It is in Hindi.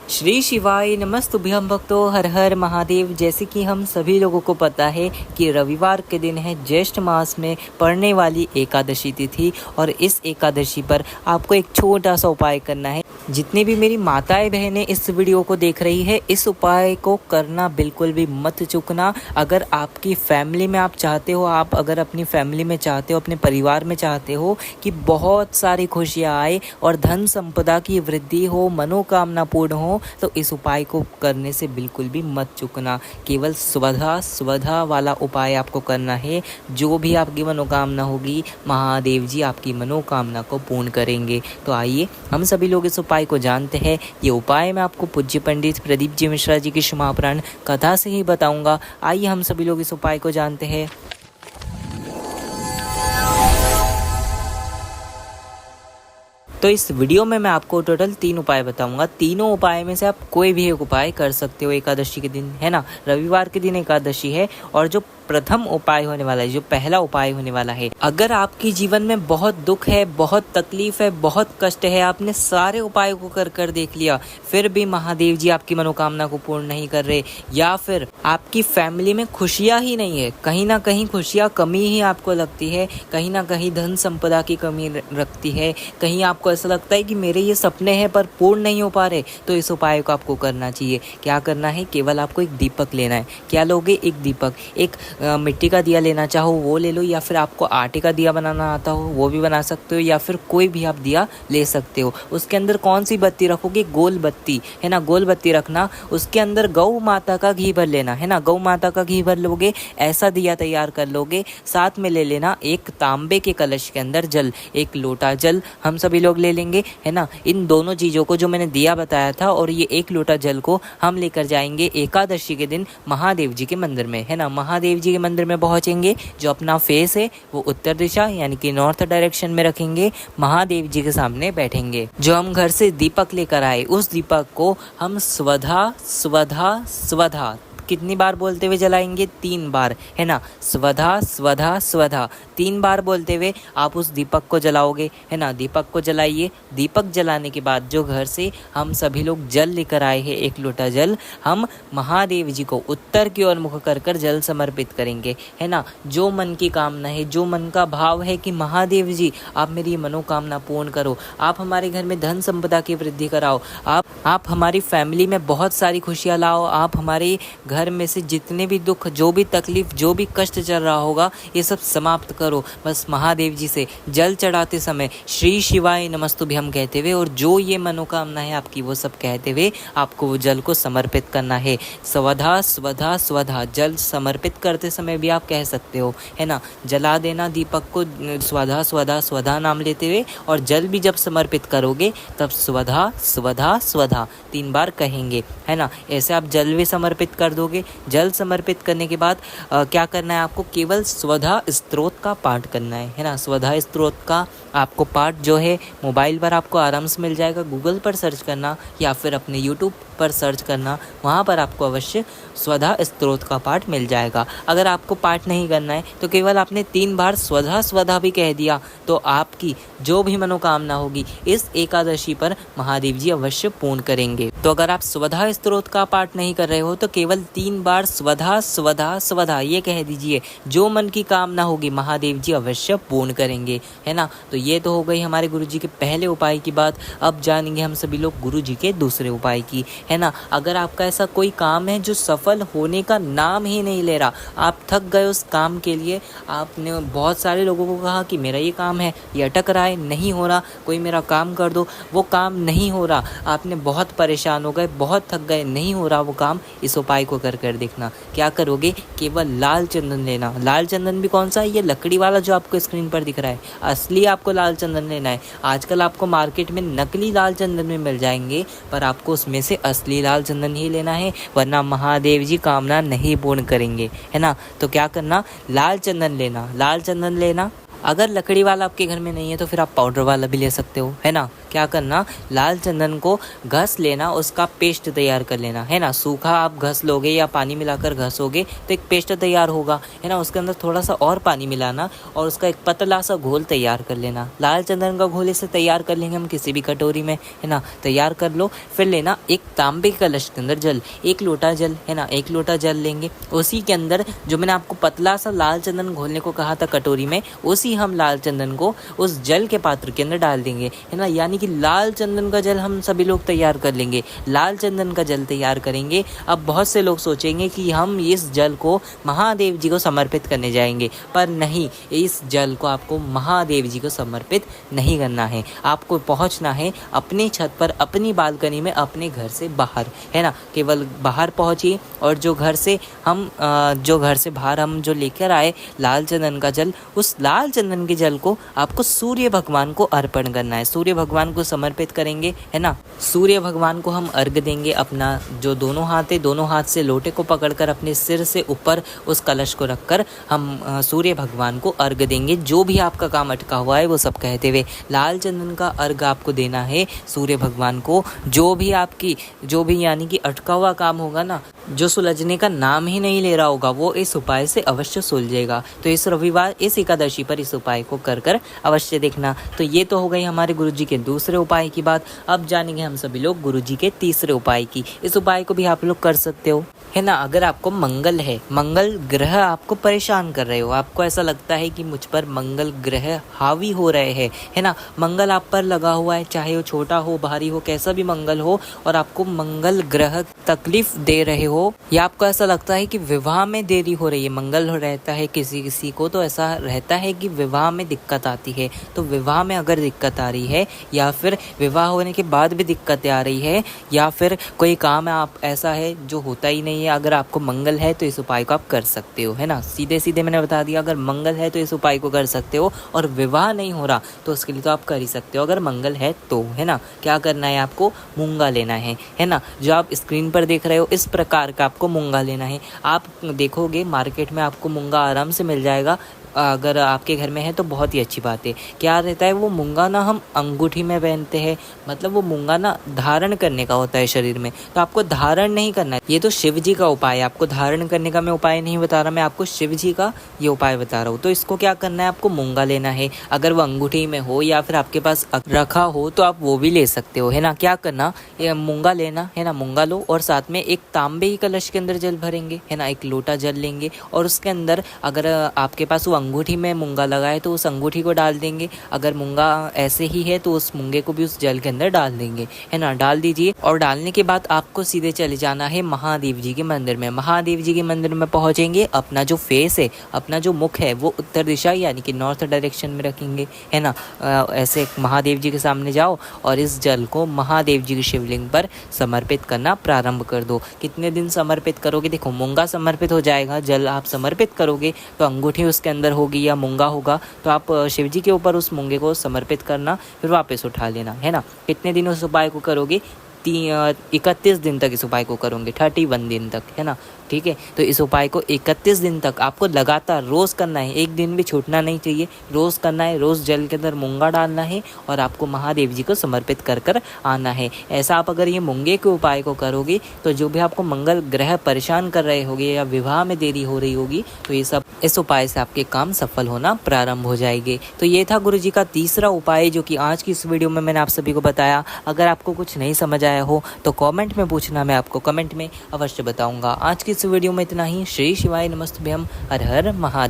श्री शिवाय नमस्तुभ्यं भक्तो हर हर महादेव। जैसे कि हम सभी लोगों को पता है कि रविवार के दिन है ज्येष्ठ मास में पड़ने वाली एकादशी तिथि, और इस एकादशी पर आपको एक छोटा सा उपाय करना है। जितनी भी मेरी माताएं बहनें इस वीडियो को देख रही है, इस उपाय को करना बिल्कुल भी मत चूकना। अगर आपकी फैमिली में आप चाहते हो, आप अगर अपनी फैमिली में चाहते हो, अपने परिवार में चाहते हो कि बहुत सारी खुशियाँ आए और धन संपदा की वृद्धि हो, मनोकामना पूर्ण हो, तो इस उपाय को करने से बिल्कुल भी मत चूकना। केवल स्वधा वाला उपाय आपको करना है। जो भी आपकी मनोकामना होगी, महादेव जी आपकी मनोकामना को पूर्ण करेंगे। तो आइए हम सभी लोग इस उपाय को जानते हैं। ये उपाय मैं आपको पूज्य पंडित प्रदीप जी मिश्रा जी की क्षमाप्राण कथा से ही बताऊंगा। आइए हम सभी लोग इस उपाय को जानते हैं। तो इस वीडियो में मैं आपको टोटल 3 उपाय बताऊंगा। तीनों उपाय में से आप कोई भी एक उपाय कर सकते हो। एकादशी के दिन है ना, रविवार के दिन एकादशी है, और जो प्रथम उपाय होने वाला है, जो पहला उपाय होने वाला है, अगर आपके जीवन में बहुत दुख है, बहुत तकलीफ है, बहुत कष्ट है, आपने सारे उपायों को कर देख लिया, फिर भी महादेव जी आपकी मनोकामना को पूर्ण नहीं कर रहे, या फिर आपकी फैमिली में खुशियां ही नहीं है, कहीं ना कहीं खुशियां कमी ही आपको लगती है, कहीं ना कहीं धन संपदा की कमी रखती है, कहीं आपको ऐसा लगता है कि मेरे ये सपने हैं पर पूर्ण नहीं हो पा रहे, तो इस उपाय को आपको करना चाहिए। क्या करना है? केवल आपको एक दीपक लेना है। क्या लोगे? एक दीपक। एक मिट्टी का दिया लेना चाहो वो ले लो, या फिर आपको आटे का दिया बनाना आता हो वो भी बना सकते हो, या फिर कोई भी आप दिया ले सकते हो। उसके अंदर कौन सी बत्ती रखोगे? गोल बत्ती, है ना, गोल बत्ती रखना। उसके अंदर गौ माता का घी भर लेना, है ना, गौ माता का घी भर लोगे, ऐसा दिया तैयार कर लोगे। साथ में ले लेना एक तांबे के कलश के अंदर जल, एक लोटा जल हम सभी लोग ले लेंगे, है ना। इन दोनों चीज़ों को जो मैंने दिया बताया था और ये एक लोटा जल को हम लेकर जाएंगे एकादशी के दिन महादेव जी के मंदिर में, है ना। महादेव जी के मंदिर में पहुंचेंगे, जो अपना फेस है वो उत्तर दिशा यानी कि नॉर्थ डायरेक्शन में रखेंगे, महादेव जी के सामने बैठेंगे। जो हम घर से दीपक लेकर आए, उस दीपक को हम स्वधा स्वधा स्वधा कितनी बार बोलते हुए जलाएंगे? 3 बार, है ना। स्वधा स्वधा स्वधा 3 बार बोलते हुए आप उस दीपक को जलाओगे, है ना। दीपक को जलाइए। दीपक जलाने के बाद जो घर से हम सभी लोग जल लेकर आए हैं, एक लोटा जल, हम महादेव जी को उत्तर की ओर मुख कर कर जल समर्पित करेंगे, है ना। जो मन की कामना है, जो मन का भाव है कि महादेव जी आप मेरी मनोकामना पूर्ण करो, आप हमारे घर में धन संपदा की वृद्धि कराओ, आप हमारी फैमिली में बहुत सारी खुशियाँ लाओ, आप हमारे घर में से जितने भी दुख, जो भी तकलीफ, जो भी कष्ट चल रहा होगा, ये सब समाप्त करो। बस महादेव जी से जल चढ़ाते समय श्री शिवाय नमस्तुभ्यं कहते हुए, और जो ये मनोकामना है आपकी वो सब कहते हुए आपको वो जल को समर्पित करना है। स्वधा स्वधा स्वधा जल समर्पित करते समय भी आप कह सकते हो, है ना। जला देना दीपक को स्वधा स्वधा स्वधा नाम लेते हुए, और जल भी जब समर्पित करोगे तब स्वधा स्वधा स्वधा 3 बार कहेंगे, है ना। ऐसे आप जल भी समर्पित कर दोगे। जल समर्पित करने के बाद क्या करना है आपको? केवल स्वधा स्तोत्र का पाठ करना है ना। स्वधा स्तोत्र का आपको पाठ जो है मोबाइल पर आपको आराम से मिल जाएगा। गूगल पर सर्च करना या फिर अपने यूट्यूब पर सर्च करना, वहाँ पर आपको अवश्य स्वधा स्तोत्र का पाठ मिल जाएगा। अगर आपको पाठ नहीं करना है तो केवल आपने 3 बार स्वधा स्वधा भी कह दिया, तो आपकी जो भी मनोकामना होगी इस एकादशी पर महादेव जी अवश्य पूर्ण करेंगे। तो अगर आप स्वधा स्तोत्र का पाठ नहीं कर रहे हो तो केवल 3 बार स्वधा स्वधा स्वधा ये कह दीजिए, जो मन की कामना होगी महादेव जी अवश्य पूर्ण करेंगे, है ना। तो ये तो हो गई हमारे गुरु जी के पहले उपाय की बात। अब जानेंगे हम सभी लोग गुरु जी के दूसरे उपाय की, है ना। अगर आपका ऐसा कोई काम है जो सफल होने का नाम ही नहीं ले रहा, आप थक गए उस काम के लिए, आपने बहुत सारे लोगों को कहा कि मेरा ये काम है, ये अटक रहा है, नहीं हो रहा, कोई मेरा काम कर दो, वो काम नहीं हो रहा, आपने बहुत परेशान हो गए, बहुत थक गए, नहीं हो रहा वो काम, इस उपाय को कर देखना। क्या करोगे? केवल लाल चंदन लेना। लाल चंदन भी कौन सा है? ये लकड़ी वाला जो आपको स्क्रीन पर दिख रहा है, असली आपको लाल चंदन लेना है। आजकल आपको मार्केट में नकली लाल चंदन में मिल जाएंगे, पर आपको उसमें से असली लाल चंदन ही लेना है, वरना महादेव जी कामना नहीं पूर्ण करेंगे, है ना। तो क्या करना? लाल चंदन लेना, लाल चंदन लेना। अगर लकड़ी वाला आपके घर में नहीं है तो फिर आप पाउडर वाला भी ले सकते हो, है ना। क्या करना, लाल चंदन को घस लेना, उसका पेस्ट तैयार कर लेना, है ना। सूखा आप घस लोगे या पानी मिलाकर घसोगे तो एक पेस्ट तैयार होगा, है ना। उसके अंदर थोड़ा सा और पानी मिलाना और उसका एक पतला सा घोल तैयार कर लेना। लाल चंदन का घोल इसे तैयार कर लेंगे हम किसी भी कटोरी में, है ना। तैयार कर लो। फिर लेना एक तांबे के कलश के अंदर जल, 1 लोटा जल, है ना। 1 लोटा जल लेंगे। उसी के अंदर जो मैंने आपको पतला सा लाल चंदन घोलने को कहा था कटोरी में, उसी हम लाल चंदन को उस जल के पात्र के अंदर डाल देंगे, है ना। यानी कि लाल चंदन का जल हम सभी लोग तैयार कर लेंगे। लाल चंदन का जल तैयार करेंगे। अब बहुत से लोग सोचेंगे कि हम इस जल को महादेव जी को समर्पित करने जाएंगे, पर नहीं, इस जल को आपको महादेव जी को समर्पित नहीं करना है। आपको पहुंचना है अपनी छत पर, अपनी बालकनी में, अपने घर से बाहर, है ना। केवल बाहर पहुंचिए और जो घर से बाहर हम जो लेकर आए लाल चंदन का जल, उस लाल चंदन के जल को आपको सूर्य भगवान को अर्पण करना है। सूर्य भगवान को समर्पित करेंगे, है ना। सूर्य भगवान को हम अर्घ देंगे। अपना जो दोनों हाथ है, दोनों हाथ से लोटे को पकड़कर अपने सिर से ऊपर उस कलश को रखकर हम सूर्य भगवान को अर्घ देंगे। जो भी आपका काम अटका हुआ है वो सब कहते हुए लाल चंदन का अर्घ आपको देना है सूर्य भगवान को। जो भी यानी कि अटका हुआ काम होगा ना, जो सुलझने का नाम ही नहीं ले रहा होगा, वो इस उपाय से अवश्य सुलझेगा। तो इस रविवार, इस एकादशी पर इस उपाय को कर अवश्य देखना। तो ये तो हो गई हमारे गुरुजी के दूसरे उपाय की बात। अब जानेंगे हम सभी लोग गुरुजी के तीसरे उपाय की। इस उपाय को भी आप लोग कर सकते हो, है ना। अगर आपको मंगल ग्रह आपको परेशान कर रहे हो, आपको ऐसा लगता है कि मुझ पर मंगल ग्रह हावी हो रहे हैं, है ना। मंगल आप पर लगा हुआ है, चाहे वो छोटा हो, भारी हो, कैसा भी मंगल हो, और आपको मंगल ग्रह तकलीफ दे रहे हो, या आपको ऐसा लगता है कि विवाह में देरी हो रही है। मंगल रहता है किसी को तो ऐसा रहता है कि विवाह में दिक्कत आती है। तो विवाह में अगर दिक्कत आ रही है, या फिर विवाह होने के बाद भी दिक्कतें आ रही है, या फिर कोई काम है आप ऐसा है जो होता ही नहीं है, अगर आपको मंगल है तो इस उपाय को आप कर सकते हो, है ना। सीधे मैंने बता दिया, अगर मंगल है तो इस उपाय को कर सकते हो, और विवाह नहीं हो रहा तो उसके लिए तो आप कर ही सकते हो अगर मंगल है तो, है ना। क्या करना है, आपको मूंगा लेना है ना। जो आप स्क्रीन पर देख रहे हो इस प्रकार का आपको मूंगा लेना है। आप देखोगे मार्केट में आपको मूंगा आराम से मिल जाएगा। अगर आपके घर में है तो बहुत ही अच्छी बात है। क्या रहता है, वो मूंगा ना हम अंगूठी में पहनते हैं, मतलब वो मूंगा ना धारण करने का होता है शरीर में, तो आपको धारण नहीं करना है। ये तो शिव जी का उपाय है, आपको धारण करने का मैं उपाय नहीं बता रहा, मैं आपको शिव जी का ये उपाय बता रहा हूँ। तो इसको क्या करना है, आपको मूंगा लेना है। अगर वो अंगूठी में हो या फिर आपके पास रखा हो तो आप वो भी ले सकते हो, है ना। क्या करना, मूंगा लेना, है ना। मूंगा लो और साथ में एक तांबे की कलश के अंदर जल भरेंगे, है ना। 1 लोटा जल लेंगे और उसके अंदर अगर आपके पास वो अंगूठी में मूंगा लगा है तो उस अंगूठी को डाल देंगे। अगर मूंगा ऐसे ही है तो उस मूंगे को भी उस जल के अंदर डाल देंगे, है ना। डाल दीजिए और डालने के बाद आपको सीधे चले जाना है महादेव जी के मंदिर में। महादेव जी के मंदिर में पहुंचेंगे, अपना जो फेस है, अपना जो मुख है वो उत्तर दिशा यानी कि नॉर्थ डायरेक्शन में रखेंगे, है ना। ऐसे महादेव जी के सामने जाओ और इस जल को महादेव जी के शिवलिंग पर समर्पित करना प्रारंभ कर दो। कितने दिन समर्पित करोगे, देखो मूंगा समर्पित हो जाएगा, जल आप समर्पित करोगे तो अंगूठी उसके अंदर होगी या मूंगा होगा, तो आप शिव जी के ऊपर उस मूंगे को समर्पित करना, फिर वापस उठा लेना, है ना। कितने दिन उस उपाय को करोगे, 31 दिन तक इस उपाय को करोगे, 31 दिन तक, है ना। ठीक है, तो इस उपाय को 31 दिन तक आपको लगातार रोज़ करना है, एक दिन भी छूटना नहीं चाहिए, रोज़ करना है। रोज़ जल के अंदर मूंगा डालना है और आपको महादेव जी को समर्पित कर आना है। ऐसा आप अगर ये मूंगे के उपाय को करोगे तो जो भी आपको मंगल ग्रह परेशान कर रहे होंगे या विवाह में देरी हो रही होगी, तो ये सब इस उपाय से आपके काम सफल होना प्रारंभ हो जाएंगे। तो ये था गुरुजी का तीसरा उपाय जो कि आज की इस वीडियो में मैंने आप सभी को बताया। अगर आपको कुछ नहीं समझ आया हो तो कमेंट में पूछना, मैं आपको कमेंट में अवश्य बताऊंगा। आज की इस वीडियो में इतना ही। श्री शिवाय नमस्तुभ्यं, हर हर महादेव।